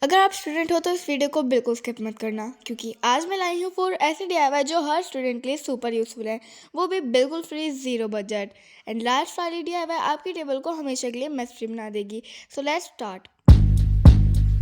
अगर आप स्टूडेंट हो तो इस वीडियो को बिल्कुल स्किप मत करना, क्योंकि आज मैं लाई हूँ 4 ऐसे डीआईवाई जो हर स्टूडेंट के लिए सुपर यूज़फुल है, वो भी बिल्कुल free, zero budget. And last वाली डीआईवाई आपकी टेबल को हमेशा के लिए मेस फ्री बना देगी। So let's start.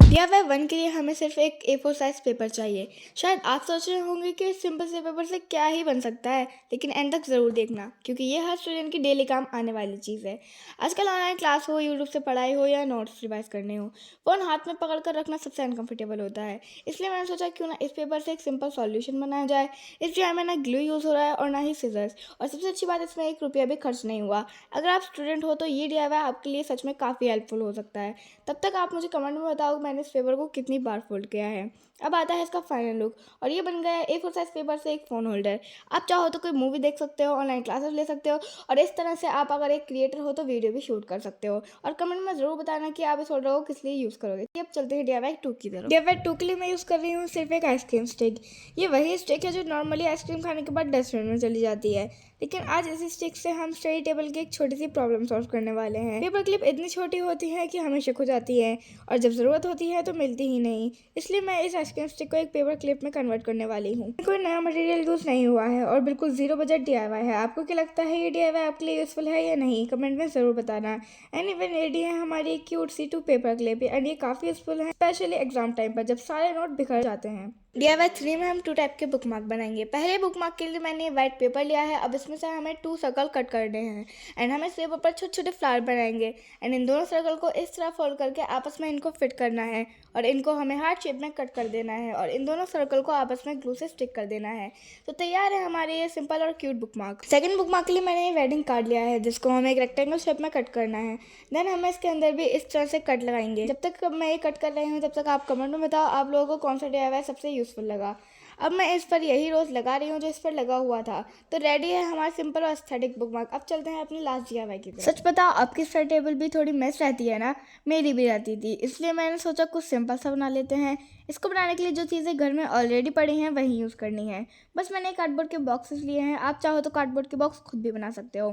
डीआईवाई 1 के लिए हमें सिर्फ एक A4 साइज पेपर चाहिए। शायद आप सोच रहे होंगे कि इस सिंपल से पेपर से क्या ही बन सकता है, लेकिन एंड तक ज़रूर देखना, क्योंकि ये हर स्टूडेंट की डेली काम आने वाली चीज़ है। आजकल ऑनलाइन क्लास हो, यूट्यूब से पढ़ाई हो या नोट्स रिवाइज करने हो, फ़ोन हाथ में पकड़ कर रखना सबसे अनकम्फर्टेबल होता है। इसलिए मैंने सोचा क्यों ना इस पेपर से एक सिंपल सॉल्यूशन बनाया जाए। इस डीआईवाई में ना ग्लू यूज़ हो रहा है और ना ही सीजर्स, और सबसे अच्छी बात, इसमें 1 रुपया भी खर्च नहीं हुआ। अगर आप स्टूडेंट हो तो ये डीआईवाई आपके लिए सच में काफ़ी हेल्पफुल हो सकता है। तब तक आप मुझे कमेंट में बताओ कि मैंने इस पेपर को कितनी बार फोल्ड किया है। अब आता है इसका फाइनल लुक, और ये बन गया है A4 साइज पेपर से एक फ़ोन होल्डर। आप चाहो तो कोई मूवी देख सकते हो, ऑनलाइन क्लासेस ले सकते हो, और इस तरह से आप अगर एक क्रिएटर हो तो वीडियो भी शूट कर सकते हो। और कमेंट में ज़रूर बताना कि आप इस होल्डर को किस लिए यूज़ करोगे। अब चलते हैं डीआईवाई 2 की तरफ। डीआईवाई 2 के लिए मैं यूज़ कर रही हूँ सिर्फ एक आइसक्रीम स्टिक। ये वही स्टिक है जो नॉर्मली आइसक्रीम खाने के बाद डस्टबिन में चली जाती है, लेकिन आज इसी स्टिक से हम स्टडी टेबल की एक छोटी सी प्रॉब्लम सॉल्व करने वाले हैं। पेपर क्लिप इतनी छोटी होती है कि हमेशा खो जाती है, और जब ज़रूरत होती है तो मिलती ही नहीं। इसलिए मैं इस आइसक्रीम स्टिक को एक पेपर क्लिप में कन्वर्ट करने वाली हूँ। कोई नया मटेरियल यूज़ नहीं हुआ है और बिल्कुल ज़ीरो बजट डीआईवाई है। आपको क्या लगता है, ये डीआईवाई आपके लिए यूज़फुल है या नहीं? कमेंट में ज़रूर बताना। एंड इवन रेडी है हमारी क्यूट सी 2 पेपर क्लिप, एंड ये काफ़ी यूज़फुल है, स्पेशली एग्जाम टाइम पर जब सारे नोट बिखर जाते हैं। डीआईवाई 3 में हम 2 टाइप के बुक मार्क बनाएंगे। पहले बुक मार्क के लिए मैंने वाइट पेपर लिया है। अब इसमें से हमें 2 सर्कल कट करने हैं, एंड हम इस पेपर पर छोटे छोटे फ्लावर बनाएंगे। एंड इन दोनों सर्कल को इस तरह फोल्ड करके आपस में इनको फिट करना है, और इनको हमें हार्ट शेप में कट कर देना है, और इन दोनों सर्कल को आपस में ग्लू से स्टिक कर देना है। तो तैयार है हमारे ये सिंपल और cute book mark. Second book mark के लिए मैंने वेडिंग कार्ड लिया है, जिसको हमें एक रेक्टेंगल शेप में कट करना है। देन हम इसके अंदर भी इस तरह से कट लगाएंगे। जब तक मैं ये कट कर रही हूँ तब तक आप कमेंट में बताओ आप लोगों को कौन सा डीआईवाई सबसे यूज़फुल लगा। अब मैं इस पर यही रोज़ लगा रही हूँ जो इस पर लगा हुआ था। तो रेडी है हमारा सिंपल और एस्थेटिक बुक मार्क। अब चलते हैं अपनी लास्ट डीआईवाई की तरफ। सच बताओ, आपकी स्टडी टेबल भी थोड़ी मेस रहती है ना? मेरी भी रहती थी, इसलिए मैंने सोचा कुछ सिंपल सा बना लेते हैं। इसको बनाने के लिए जो चीज़ें घर में ऑलरेडी पड़ी हैं वही यूज़ करनी है। बस मैंने कार्डबोर्ड के बॉक्सेस लिए हैं, आप चाहो तो कार्डबोर्ड के बॉक्स खुद भी बना सकते हो।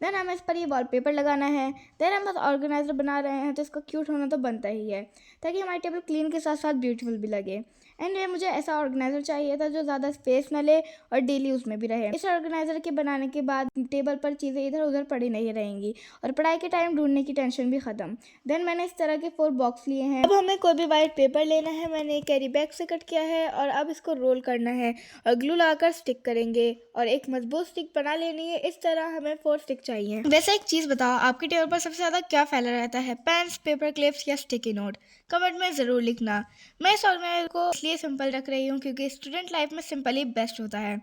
देन हमें इस पर ये वॉलपेपर लगाना है। देन हम बस ऑर्गेनाइजर बना रहे हैं, तो इसका क्यूट होना तो बनता ही है, ताकि हमारी टेबल क्लीन के साथ साथ ब्यूटीफुल भी लगे। एंड ये मुझे ऐसा ऑर्गेनाइजर चाहिए था जो ज़्यादा स्पेस न ले और डेली यूज़ में भी रहे। इस ऑर्गेनाइजर के बनाने के बाद टेबल पर चीज़ें इधर उधर पड़ी नहीं रहेंगी, और पढ़ाई के टाइम ढूंढने की टेंशन भी ख़त्म। देन मैंने इस तरह के 4 बॉक्स लिए हैं। अब हमें कोई भी वाइट पेपर लेना है, मैंने कैरी बैग से कट किया है, और अब इसको रोल करना है और ग्लू लगाकर स्टिक करेंगे, और एक मजबूत स्टिक बना लेनी है। इस तरह हमें 4 स्टिक चाहिए। वैसे एक चीज़ बताओ, आपकी टेबल पर सबसे ज़्यादा क्या फैला रहता है, पेन्स, पेपर क्लिप्स या स्टिकी नोट? कमेंट में ज़रूर लिखना। मैं इस ऑर्गेनाइजर को इसलिए सिंपल रख रही हूँ क्योंकि स्टूडेंट लाइफ में सिंपल ही बेस्ट होता है।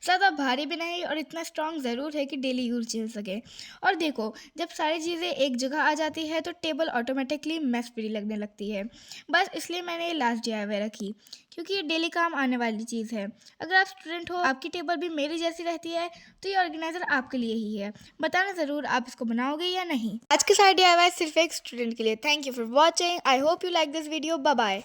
ज़्यादा भारी भी नहीं, और इतना स्ट्रॉन्ग ज़रूर है कि डेली यूज चल सके। और देखो, जब सारी चीज़ें एक जगह आ जाती है तो टेबल ऑटोमेटिकली मेस फ्री लगने लगती है। बस इसलिए मैंने ये लास्ट डीआईवाई रखी, क्योंकि ये डेली काम आने वाली चीज़ है। अगर आप स्टूडेंट हो, आपकी टेबल भी मेरी जैसी रहती है, तो ये ऑर्गेनाइजर आपके लिए ही है। बताना ज़रूर आप इसको बनाओगे या नहीं। आज के सारे डीआईवाई सिर्फ एक स्टूडेंट के लिए। Thank you for watching. I hope you like this video. Bye bye.